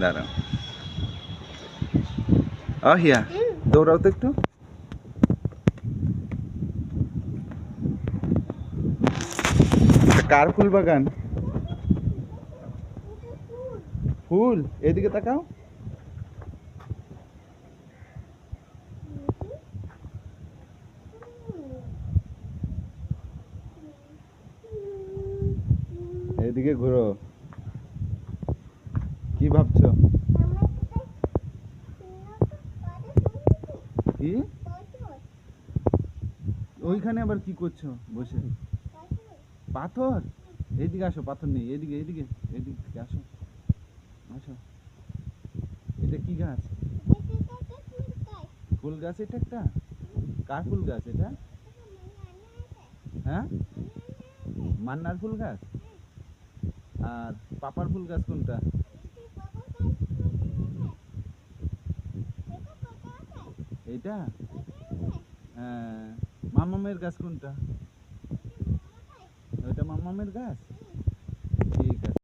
দাঁড়াও। আহিয়া দৌড়াও তো একটু। কার ফুল বাগান? ফুল, এদিকে তাকাও। এদিকে ঘুরো। কি ভাবছো? কি ওইখানে আবার কি করছো বসে? পাথর? এইদিকে আসো, পাথর নেই, এদিকে এদিকে এদিক থেকে আসো। আসো। এটা কি গাছ? ফুল গাছ এটা একটা? কার ফুল গাছ এটা? হ্যাঁ, মান্নার ফুল গাছ। আর পাপার ফুল গাছ কোনটা? এইটা? হ্যাঁ। মামামের গাছ কোনটা? ওইটা মামামের গাছ। ঠিক আছে।